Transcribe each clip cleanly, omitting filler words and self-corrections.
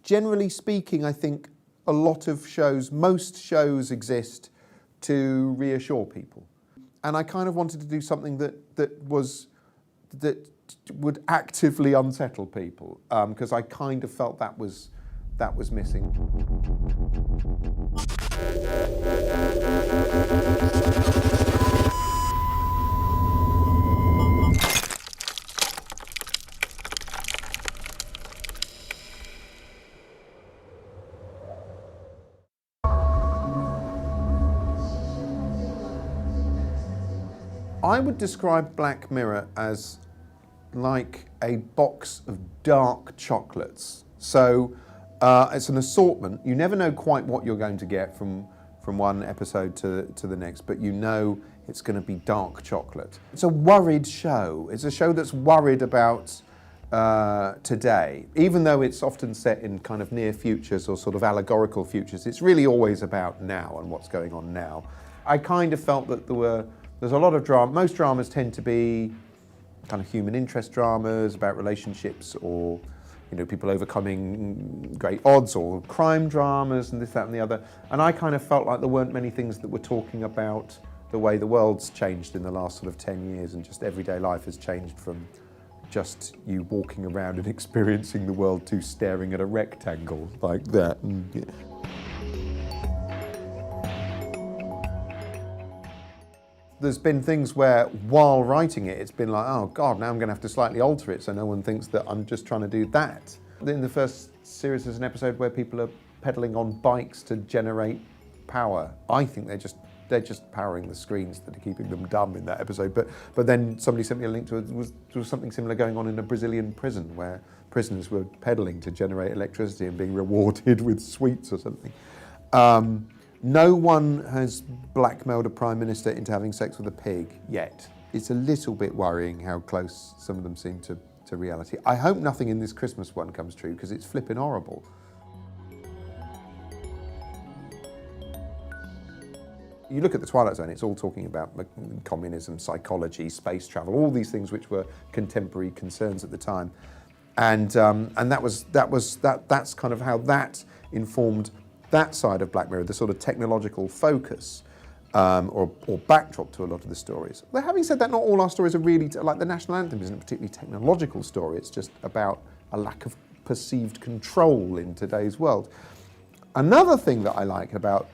generally speaking, I think a lot of shows, most shows exist to reassure people. And I kind of wanted to do something that would actively unsettle people, because I kind of felt that was missing. I would describe Black Mirror as like a box of dark chocolates. So it's an assortment. You never know quite what you're going to get from one episode to the next, but you know it's going to be dark chocolate. It's a worried show. It's a show that's worried about today. Even though it's often set in kind of near futures or sort of allegorical futures, it's really always about now and what's going on now. I kind of felt that there's a lot of drama. Most dramas tend to be kind of human interest dramas about relationships, or people overcoming great odds, or crime dramas and this, that and the other. And I kind of felt like there weren't many things that were talking about the way the world's changed in the last sort of 10 years, and just everyday life has changed from just you walking around and experiencing the world to staring at a rectangle like that. There's been things where, while writing it, it's been like, oh God, now I'm going to have to slightly alter it so no one thinks that I'm just trying to do that. In the first series, there's an episode where people are pedaling on bikes to generate power. I think they're just powering the screens that are keeping them dumb in that episode. But then somebody sent me a link to it. There was something similar going on in a Brazilian prison where prisoners were pedaling to generate electricity and being rewarded with sweets or something. No one has blackmailed a prime minister into having sex with a pig yet. It's a little bit worrying how close some of them seem to reality. I hope nothing in this Christmas one comes true, because it's flipping horrible. You look at the Twilight Zone, it's all talking about communism, psychology, space travel, all these things which were contemporary concerns at the time. And that's kind of how that informed that side of Black Mirror, the sort of technological focus or backdrop to a lot of the stories. But having said that, not all our stories are really, like the National Anthem isn't a particularly technological story, it's just about a lack of perceived control in today's world. Another thing that I like about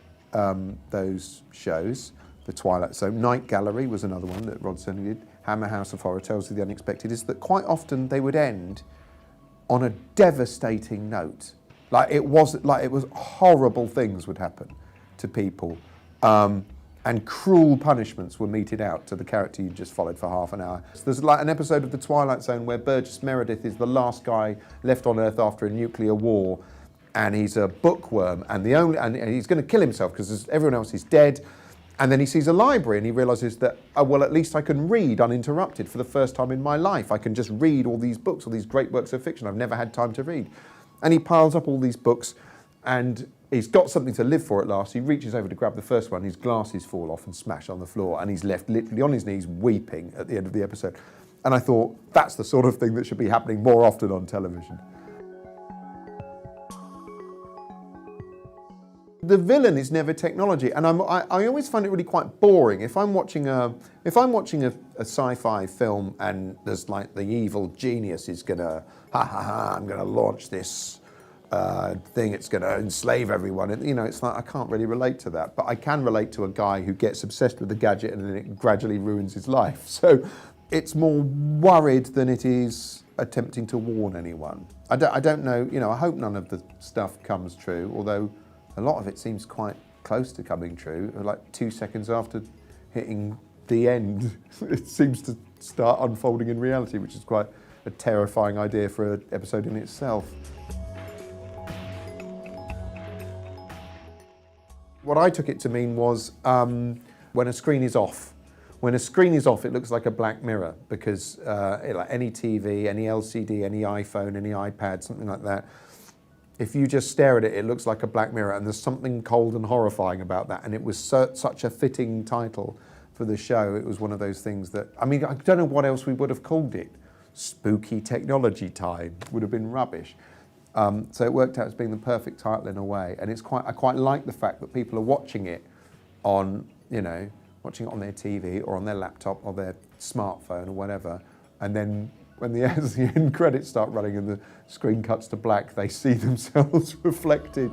those shows, the Twilight Zone, Night Gallery was another one that Rod Serling did, Hammer House of Horror, Tales of the Unexpected, is that quite often they would end on a devastating note. Like it was horrible things would happen to people, and cruel punishments were meted out to the character you just followed for half an hour. So there's like an episode of The Twilight Zone where Burgess Meredith is the last guy left on Earth after a nuclear war, and he's a bookworm, and he's going to kill himself because everyone else is dead. And then he sees a library and he realises that, oh, well, at least I can read uninterrupted for the first time in my life. I can just read all these books, all these great works of fiction I've never had time to read. And he piles up all these books, and he's got something to live for at last. He reaches over to grab the first one, his glasses fall off and smash on the floor, and he's left literally on his knees weeping at the end of the episode. And I thought, that's the sort of thing that should be happening more often on television. The villain is never technology, and I always find it really quite boring. If I'm watching a sci-fi film and there's like the evil genius is gonna, I'm gonna launch this thing, it's gonna enslave everyone. And, it's like I can't really relate to that, but I can relate to a guy who gets obsessed with the gadget and then it gradually ruins his life. So it's more worried than it is attempting to warn anyone. I don't know. I hope none of the stuff comes true, although a lot of it seems quite close to coming true. Like 2 seconds after hitting the end, it seems to start unfolding in reality, which is quite a terrifying idea for an episode in itself. What I took it to mean was when a screen is off. When a screen is off, it looks like a black mirror, because like any TV, any LCD, any iPhone, any iPad, something like that, if you just stare at it, it looks like a black mirror, and there's something cold and horrifying about that. And it was such a fitting title for the show. It was one of those things that, I don't know what else we would have called it. Spooky technology time would have been rubbish. So it worked out as being the perfect title in a way, and I quite like the fact that people are watching it on, watching it on their TV or on their laptop or their smartphone or whatever, and then as the end credits start running and the screen cuts to black, they see themselves reflected.